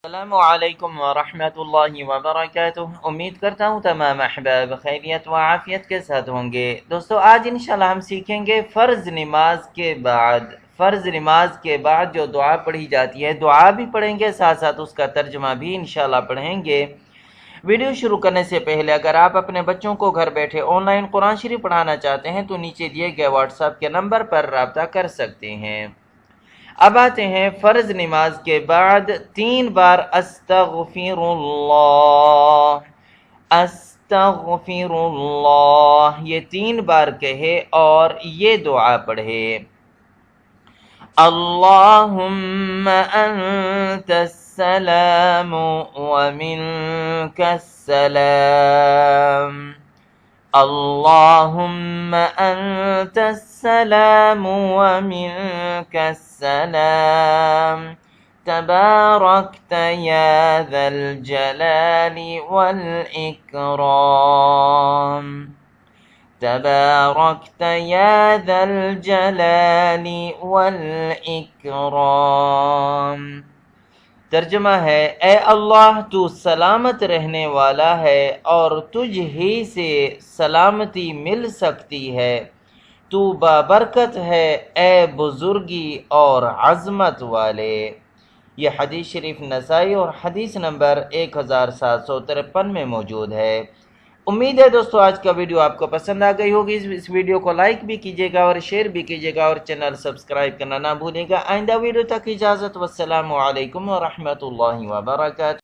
السلام علیکم ورحمۃ اللہ وبرکاتہ۔ امید کرتا ہوں تمام احباب خیریت و عافیت کے ساتھ ہوں گے۔ دوستو آج انشاءاللہ ہم سیکھیں گے فرض نماز کے بعد جو دعا پڑھی جاتی ہے، دعا بھی پڑھیں گے، ساتھ ساتھ اس کا ترجمہ بھی انشاءاللہ پڑھیں گے۔ ویڈیو شروع کرنے سے پہلے اگر آپ اپنے بچوں کو گھر بیٹھے آن لائن قرآن شریف پڑھانا چاہتے ہیں تو نیچے دیے گئے واٹس ایپ کے نمبر پر رابطہ کر سکتے ہیں۔ اب آتے ہیں فرض نماز کے بعد 3 بار استغفر اللہ، استغفر اللہ، یہ 3 بار کہے اور یہ دعا پڑھے۔ اللہم انت السلام ومنک السلام، اللہم انت السلام ومنک السلام، تبارکت یا ذا الجلال والاکرام، تبارکت یا ذا الجلال والاکرام۔ ترجمہ ہے، اے اللہ تو سلامت رہنے والا ہے اور تجھ ہی سے سلامتی مل سکتی ہے، تو بابرکت ہے اے بزرگی اور عظمت والے۔ یہ حدیث شریف نسائی اور حدیث نمبر 1753 میں موجود ہے۔ امید ہے دوستو آج کا ویڈیو آپ کو پسند آ گئی ہوگی۔ اس ویڈیو کو لائک بھی کیجیے گا اور شیئر بھی کیجیے گا اور چینل سبسکرائب کرنا نہ بھولے گا۔ آئندہ ویڈیو تک اجازت، والسلام علیکم ورحمۃ اللہ وبرکاتہ۔